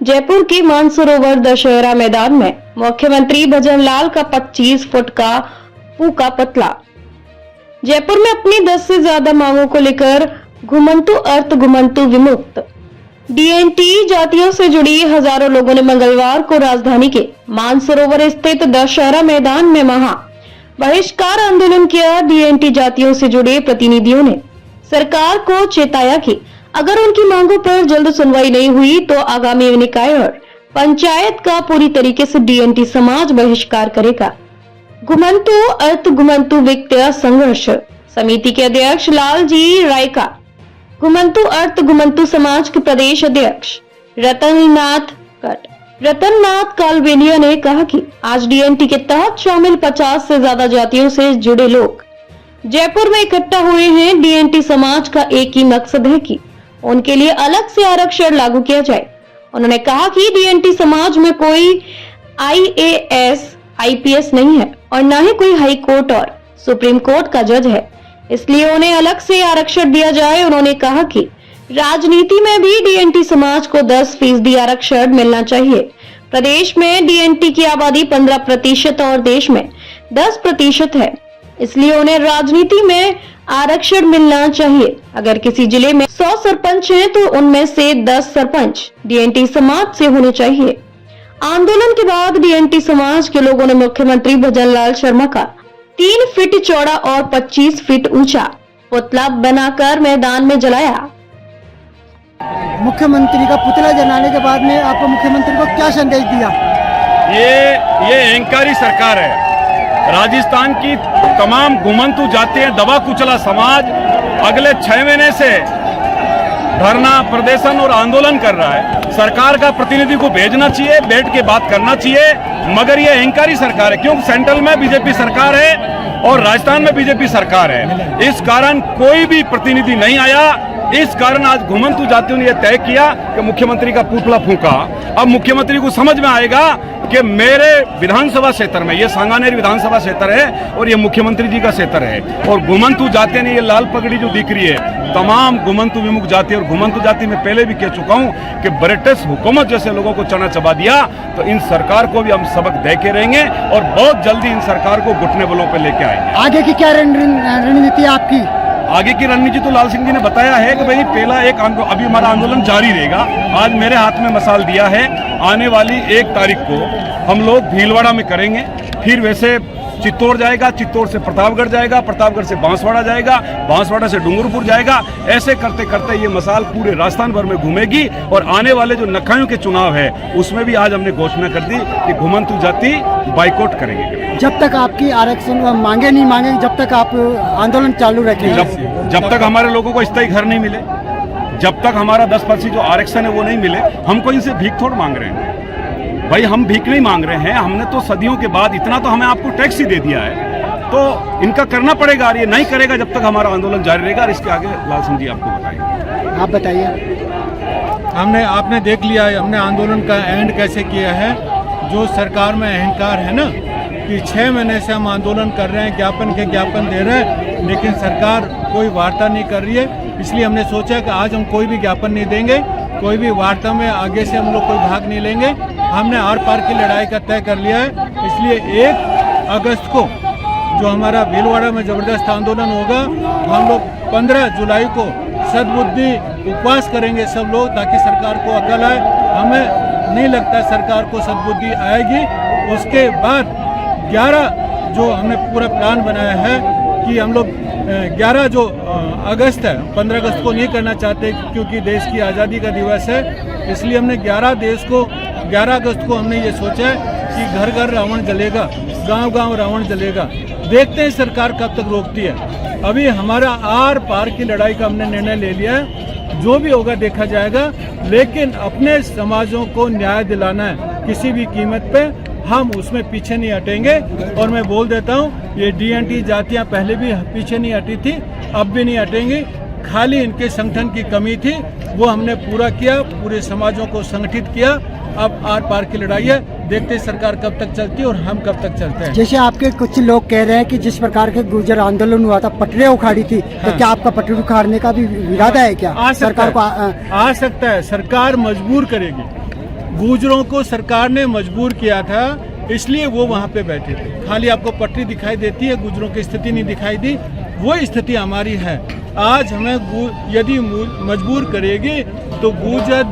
जयपुर के मानसरोवर दशहरा मैदान में मुख्यमंत्री भजनलाल का 25 फुट का फूका पुतला। जयपुर में अपनी 10 से ज्यादा मांगों को लेकर घुमंतु अर्थ घुमंतु विमुक्त डीएनटी जातियों से जुड़ी हजारों लोगों ने मंगलवार को राजधानी के मानसरोवर स्थित दशहरा मैदान में बहिष्कार आंदोलन किया। डीएनटी जातियों से जुड़े प्रतिनिधियों ने सरकार को चेताया कि अगर उनकी मांगों पर जल्द सुनवाई नहीं हुई तो आगामी निकाय और पंचायत का पूरी तरीके से डीएनटी समाज बहिष्कार करेगा। घुमंतु अर्थ घुमंतु वित्तीय संघर्ष समिति के अध्यक्ष लालजी रायका, घुमंतु अर्थ घुमंतु समाज के प्रदेश अध्यक्ष रतननाथ कालवेलिया ने कहा कि आज डीएनटी के तहत शामिल 50 से ज्यादा जातियों से जुड़े लोग जयपुर में इकट्ठा हुए हैं। डीएनटी समाज का एक ही मकसद है कि उनके लिए अलग से आरक्षण लागू किया जाए। उन्होंने कहा कि डीएनटी समाज में कोई आईएएस आईपीएस नहीं है और न ही कोई हाई कोर्ट और सुप्रीम कोर्ट का जज है, इसलिए उन्हें अलग से आरक्षण दिया जाए। उन्होंने कहा कि राजनीति में भी डीएनटी समाज को 10% आरक्षण मिलना चाहिए। प्रदेश में डीएनटी की आबादी 15% और देश में 10% है, इसलिए उन्हें राजनीति में आरक्षण मिलना चाहिए। अगर किसी जिले में 100 सरपंच हैं तो उनमें से 10 सरपंच डीएनटी समाज से होने चाहिए। आंदोलन के बाद डीएनटी समाज के लोगों ने मुख्यमंत्री भजनलाल शर्मा का 3 फीट चौड़ा और 25 फीट ऊंचा पुतला बनाकर मैदान में जलाया। मुख्यमंत्री का पुतला जलाने के बाद में आपको मुख्यमंत्री को क्या संदेश दिया? ये अहंकारी सरकार है। राजस्थान की तमाम घुमंतु जातियां, दबा कुचला समाज अगले 6 महीने से धरना प्रदर्शन और आंदोलन कर रहा है। सरकार का प्रतिनिधि को भेजना चाहिए, बैठ के बात करना चाहिए, मगर ये अहंकारी सरकार है। क्योंकि सेंट्रल में बीजेपी सरकार है और राजस्थान में बीजेपी सरकार है, इस कारण कोई भी प्रतिनिधि नहीं आया। इस कारण आज घुमंतु जातियों ने यह तय किया कि मुख्यमंत्री का पुतला फूंका। अब मुख्यमंत्री को समझ में आएगा कि मेरे विधानसभा क्षेत्र में, ये सांगानेर विधानसभा क्षेत्र है और ये मुख्यमंत्री जी का क्षेत्र है, और घुमंतु जाति ने ये लाल पगड़ी जो दिख रही है, तमाम घुमंतु विमुक्त जाति। और घुमंतु जाति में पहले भी कह चुका हूं कि ब्रिटिश हुकूमत जैसे लोगों को चना चबा दिया, तो इन सरकार को भी हम सबक दे के रहेंगे और बहुत जल्दी इन सरकार को घुटने बलों पर लेके आएंगे। आगे की क्या रणनीति आपकी? आगे की रणनीति तो लाल सिंह जी ने बताया है कि भाई पहला एक अभी हमारा आंदोलन जारी रहेगा। आज मेरे हाथ में मसाल दिया है, आने वाली 1 तारीख को हम लोग भीलवाड़ा में करेंगे, फिर वैसे चित्तौड़ जाएगा, चित्तौड़ से प्रतापगढ़ जाएगा, प्रतापगढ़ से बांसवाड़ा जाएगा, बांसवाड़ा से डूंगरपुर जाएगा। ऐसे करते करते ये मसाल पूरे राजस्थान भर में घूमेगी और आने वाले जो नखायों के चुनाव है उसमें भी आज हमने घोषणा कर दी कि घुमंतु जाति बाइकआउट करेंगे। जब तक आपकी आरक्षण मांगे नहीं मांगेंगे, जब तक आप आंदोलन चालू रखेंगे, जब तक हमारे लोगों को स्थायी घर नहीं मिले, जब तक हमारा 10% जो आरक्षण है वो नहीं मिले, हमको इनसे भीख थोड़ा मांग रहे हैं भाई, हम भीख नहीं मांग रहे हैं। हमने तो सदियों के बाद इतना तो हमें आपको टैक्स ही दे दिया है, तो इनका करना पड़ेगा और ये नहीं करेगा जब तक हमारा आंदोलन जारी रहेगा। और इसके आगे लाल सिंह जी आपको बताएंगे। आप बताइए। आपने देख लिया है हमने आंदोलन का एंड कैसे किया है। जो सरकार में अहंकार है ना कि 6 महीने से हम आंदोलन कर रहे हैं, ज्ञापन के ज्ञापन दे रहे हैं, लेकिन सरकार कोई वार्ता नहीं कर रही है। इसलिए हमने सोचा कि आज हम कोई भी ज्ञापन नहीं देंगे, कोई भी वार्ता में आगे से हम लोग कोई भाग नहीं लेंगे। हमने आर पार की लड़ाई का तय कर लिया है। इसलिए 1 अगस्त को जो हमारा भीलवाड़ा में जबरदस्त आंदोलन होगा, हम लोग 15 जुलाई को सद्बुद्धि उपवास करेंगे सब लोग, ताकि सरकार को अकल आए। हमें नहीं लगता सरकार को सद्बुद्धि आएगी। उसके बाद 11 जो हमने पूरा प्लान बनाया है कि हम लोग 11 जो अगस्त है, 15 अगस्त को नहीं करना चाहते क्योंकि देश की आज़ादी का दिवस है, इसलिए हमने 11 अगस्त को हमने ये सोचा है कि घर घर रावण जलेगा, गांव गांव रावण जलेगा। देखते हैं सरकार कब तक रोकती है। अभी हमारा आर पार की लड़ाई का हमने निर्णय ले लिया है, जो भी होगा देखा जाएगा, लेकिन अपने समाजों को न्याय दिलाना है किसी भी कीमत पे, हम उसमें पीछे नहीं हटेंगे। और मैं बोल देता हूँ, ये डीएनटी जातियाँ पहले भी पीछे नहीं हटी थी, अब भी नहीं हटेंगी। खाली इनके संगठन की कमी थी, वो हमने पूरा किया, पूरे समाजों को संगठित किया। अब आर पार की लड़ाई है, देखते हैं सरकार कब तक चलती है और हम कब तक चलते हैं। जैसे आपके कुछ लोग कह रहे हैं कि जिस प्रकार के गुर्जर आंदोलन हुआ था, पटरियां उखाड़ी थी, हाँ। तो क्या आपका पटरी उखाड़ने का भी इरादा है क्या? सरकार को आ सकता है, सरकार मजबूर करेगी। गुर्जरों को सरकार ने मजबूर किया था, इसलिए वो वहाँ पे बैठे थे। खाली आपको पटरी दिखाई देती है, गुर्जरों की स्थिति नहीं दिखाई दी। वो स्थिति हमारी है। आज हमें यदि मजबूर करेगी तो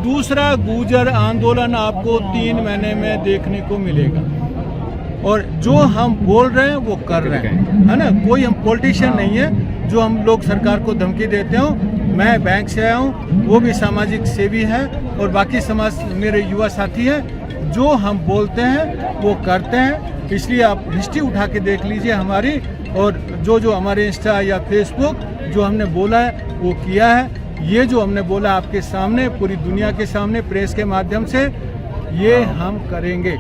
दूसरा गुर्जर आंदोलन आपको 3 महीने में देखने को मिलेगा। और जो हम बोल रहे हैं वो कर रहे हैं, है ना। कोई हम पॉलिटिशियन नहीं है जो हम लोग सरकार को धमकी देते हो। मैं बैंक से आया हूँ, वो भी सामाजिक सेवी है, और बाकी समाज मेरे युवा साथी हैं। जो हम बोलते हैं वो करते हैं। इसलिए आप हिस्ट्री उठा के देख लीजिए हमारी, और जो हमारे इंस्टा या फेसबुक जो हमने बोला है वो किया है। ये जो हमने बोला आपके सामने, पूरी दुनिया के सामने, प्रेस के माध्यम से, ये हम करेंगे।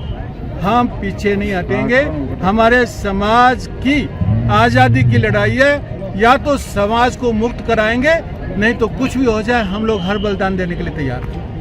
हम पीछे नहीं हटेंगे। हमारे समाज की आज़ादी की लड़ाई है। या तो समाज को मुक्त कराएंगे, नहीं तो कुछ भी हो जाए हम लोग हर बलिदान देने के लिए तैयार हैं।